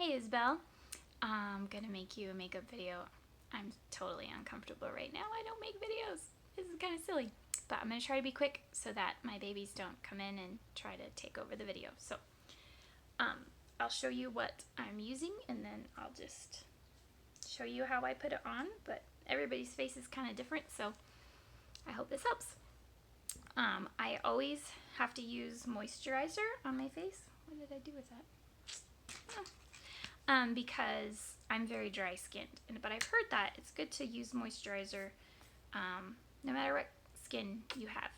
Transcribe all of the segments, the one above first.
Hey Isabel, I'm gonna make you a makeup video. I'm totally uncomfortable right now. I don't make videos. This is kind of silly, but I'm gonna try to be quick so that my babies don't come in and try to take over the video. So I'll show you what I'm using and then I'll just show you how I put it on, but everybody's face is kind of different, so I hope this helps. I always have to use moisturizer on my face. What did I do with that? Because I'm very dry skinned, but I've heard that it's good to use moisturizer no matter what skin you have.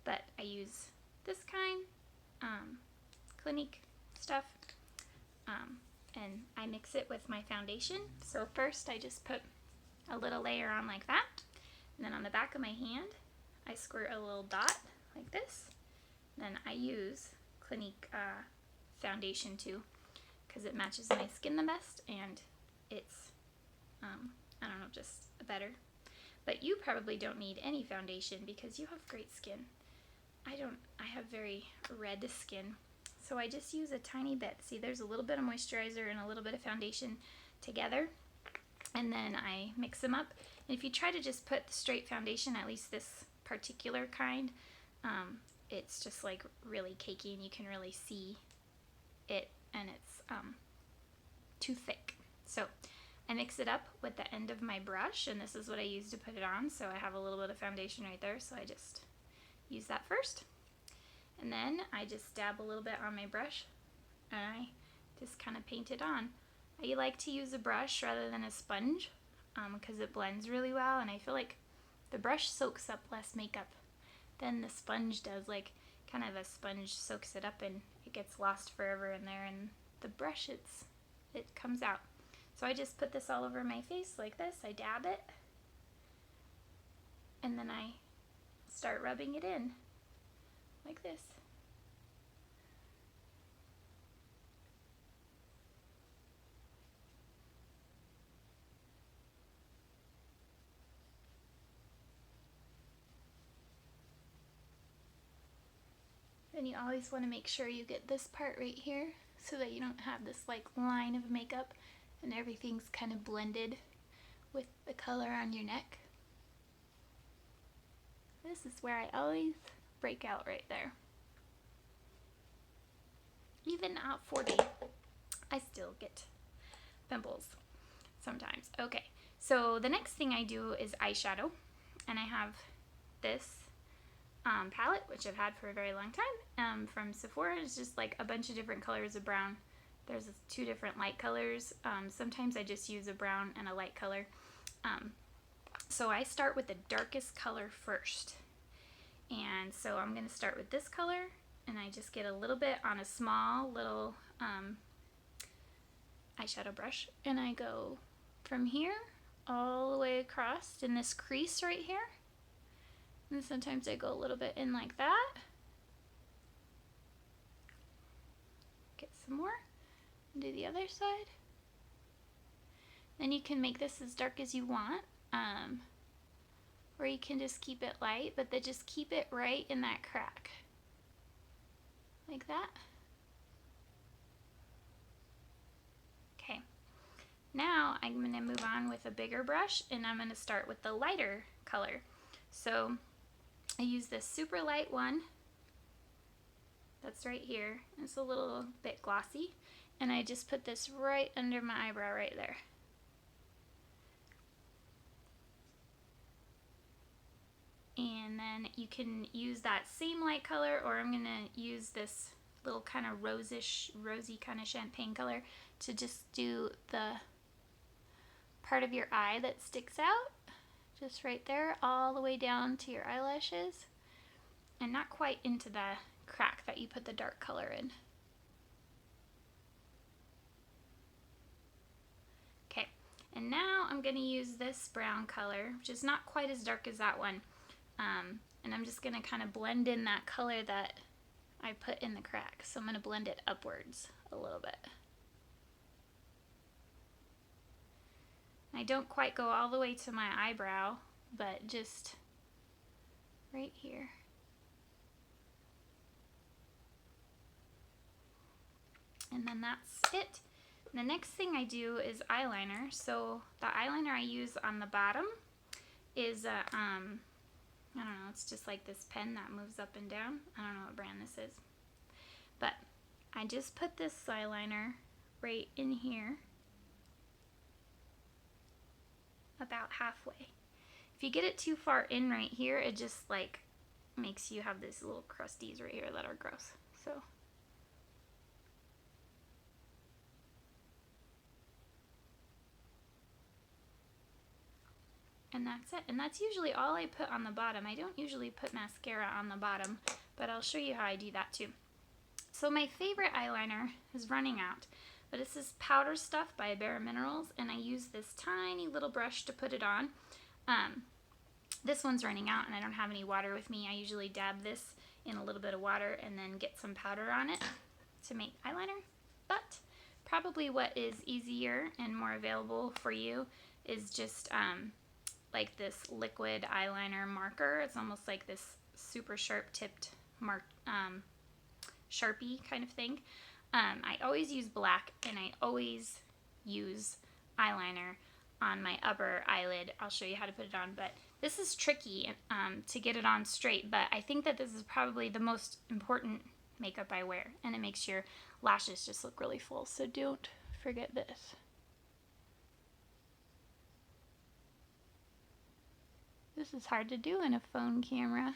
But I use this kind, Clinique stuff, and I mix it with my foundation. So first I just put a little layer on like that, and then on the back of my hand I squirt a little dot like this. Then I use Clinique foundation too, because it matches my skin the best, and it's, I don't know, just better. But you probably don't need any foundation because you have great skin. I have very red skin, so I just use a tiny bit. See, there's a little bit of moisturizer and a little bit of foundation together, and then I mix them up. And if you try to just put the straight foundation, at least this particular kind, it's just like really cakey and you can really see it, and it's too thick. So I mix it up with the end of my brush, and this is what I use to put it on. So I have a little bit of foundation right there, so I just use that first, and then I just dab a little bit on my brush and I just kind of paint it on. I like to use a brush rather than a sponge because it blends really well, and I feel like the brush soaks up less makeup than the sponge does. Like, kind of a sponge soaks it up and it gets lost forever in there, and the brush, it comes out. So I just put this all over my face like this. I dab it, and then I start rubbing it in like this. And you always want to make sure you get this part right here so that you don't have this like line of makeup and everything's kind of blended with the color on your neck. This is where I always break out right there. Even at 40, I still get pimples sometimes. Okay, so the next thing I do is eyeshadow, and I have this palette, which I've had for a very long time, from Sephora. It's just like a bunch of different colors of brown. There's 2 different light colors. Sometimes I just use a brown and a light color. So I start with the darkest color first. And so I'm going to start with this color, and I just get a little bit on a small little eyeshadow brush, and I go from here all the way across in this crease right here. And sometimes I go a little bit in like that. Get some more. And do the other side. Then you can make this as dark as you want. Or you can just keep it light, but then just keep it right in that crack. Like that. Okay. Now I'm going to move on with a bigger brush, and I'm going to start with the lighter color. So I use this super light one that's right here. It's a little bit glossy, and I just put this right under my eyebrow right there. And then you can use that same light color, or I'm gonna use this little kind of rosy kind of champagne color to just do the part of your eye that sticks out, just right there, all the way down to your eyelashes, and not quite into the crack that you put the dark color in. Okay, and now I'm gonna use this brown color, which is not quite as dark as that one. And I'm just going to kind of blend in that color that I put in the crack. So I'm going to blend it upwards a little bit. I don't quite go all the way to my eyebrow, but just right here. And then that's it. The next thing I do is eyeliner. So the eyeliner I use on the bottom is I don't know, it's just like this pen that moves up and down. I don't know what brand this is. But I just put this eyeliner right in here, about halfway. If you get it too far in right here, it just like makes you have these little crusties right here that are gross. So and that's it. And that's usually all I put on the bottom. I don't usually put mascara on the bottom, but I'll show you how I do that too. So my favorite eyeliner is running out, but it's this powder stuff by Bare Minerals, and I use this tiny little brush to put it on. This one's running out and I don't have any water with me. I usually dab this in a little bit of water and then get some powder on it to make eyeliner. But probably what is easier and more available for you is just like this liquid eyeliner marker. It's almost like this super sharp tipped Sharpie kind of thing. I always use black, and I always use eyeliner on my upper eyelid. I'll show you how to put it on, but this is tricky to get it on straight, but I think that this is probably the most important makeup I wear, and it makes your lashes just look really full, so don't forget this. This is hard to do in a phone camera.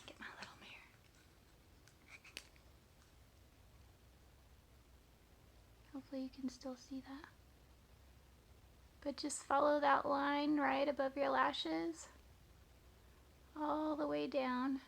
Get my little mirror. Hopefully you can still see that. But just follow that line right above your lashes, all the way down.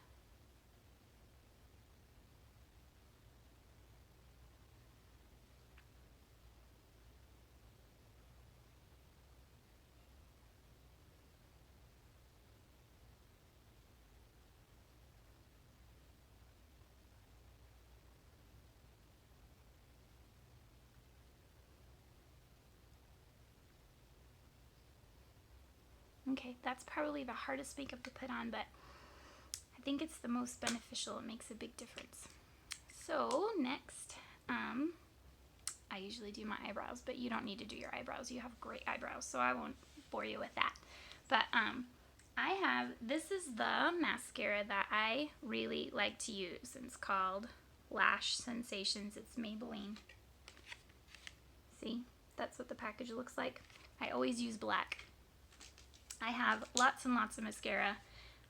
Okay, that's probably the hardest makeup to put on, but I think it's the most beneficial. It makes a big difference. So next, I usually do my eyebrows, but you don't need to do your eyebrows. You have great eyebrows, so I won't bore you with that. But this is the mascara that I really like to use. It's called Lash Sensations. It's Maybelline. See, that's what the package looks like. I always use black. I have lots and lots of mascara.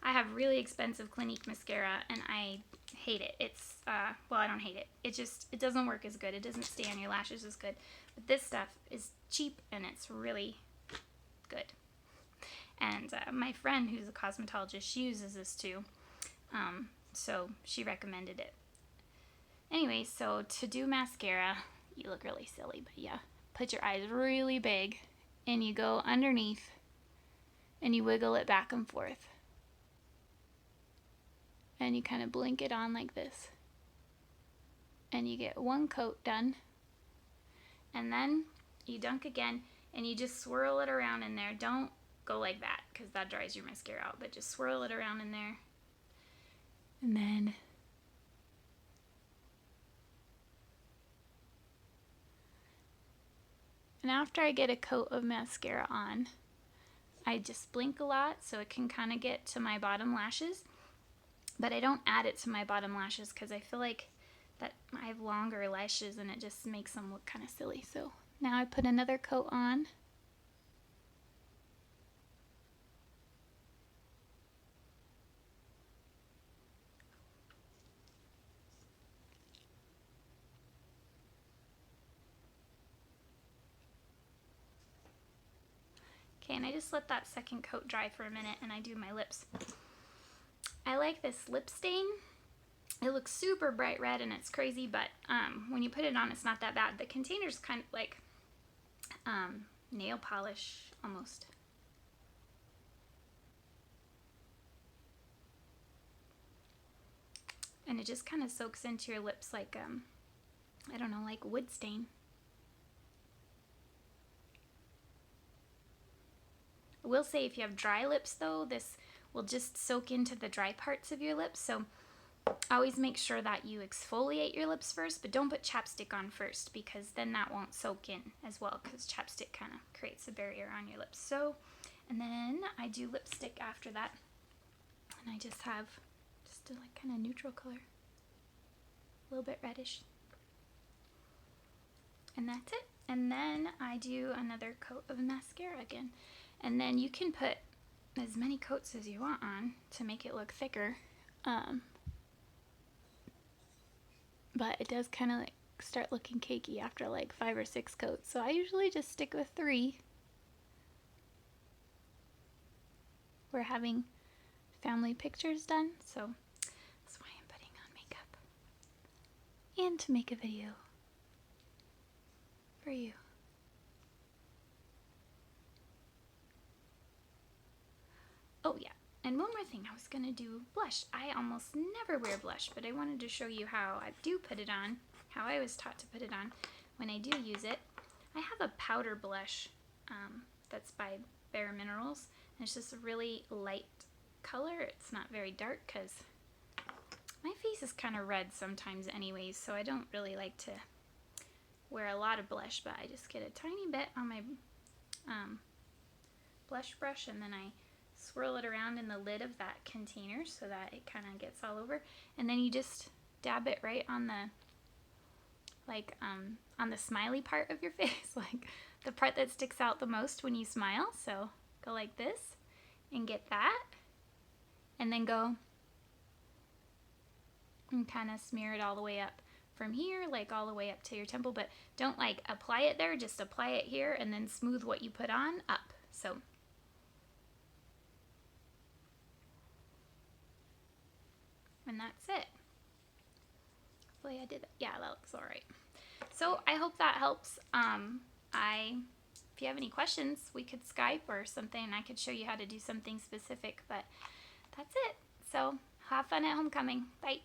I have really expensive Clinique mascara, and I hate it. It's, well, I don't hate it. It doesn't work as good. It doesn't stay on your lashes as good. But this stuff is cheap, and it's really good. And my friend, who's a cosmetologist, she uses this too. So she recommended it. Anyway, so to do mascara, you look really silly, but yeah. Put your eyes really big, and you go underneath, and you wiggle it back and forth. And you kind of blink it on like this. And you get one coat done. And then you dunk again, and you just swirl it around in there. Don't go like that, because that dries your mascara out, but just swirl it around in there. And then after I get a coat of mascara on, I just blink a lot so it can kind of get to my bottom lashes. But I don't add it to my bottom lashes because I feel like that I have longer lashes and it just makes them look kind of silly. So now I put another coat on. Okay, and I just let that second coat dry for a minute, and I do my lips. I like this lip stain. It looks super bright red and it's crazy, but when you put it on, it's not that bad. The container's kind of like nail polish almost. And it just kind of soaks into your lips like, I don't know, like wood stain. I will say if you have dry lips though, this will just soak into the dry parts of your lips. So always make sure that you exfoliate your lips first, but don't put chapstick on first because then that won't soak in as well because chapstick kind of creates a barrier on your lips. So, and then I do lipstick after that, and I just have just a like kind of neutral color, a little bit reddish, and that's it. And then I do another coat of mascara again, and then you can put as many coats as you want on to make it look thicker. But it does kind of like start looking cakey after like 5 or 6 coats. So I usually just stick with 3. We're having family pictures done, so that's why I'm putting on makeup. And to make a video for you. Oh yeah, and one more thing, I was gonna do blush. I almost never wear blush, but I wanted to show you how I do put it on, how I was taught to put it on when I do use it. I have a powder blush that's by Bare Minerals, and it's just a really light color. It's not very dark because my face is kind of red sometimes anyways, so I don't really like to wear a lot of blush, but I just get a tiny bit on my blush brush, and then I swirl it around in the lid of that container so that it kind of gets all over, and then you just dab it right on the on the smiley part of your face, like the part that sticks out the most when you smile. So go like this and get that, and then go and kind of smear it all the way up from here, like all the way up to your temple, but don't like apply it there, just apply it here and then smooth what you put on up. So and that's it. Hopefully I did it. Yeah, that looks all right. So I hope that helps. If you have any questions, we could Skype or something, and I could show you how to do something specific, but that's it. So have fun at homecoming. Bye.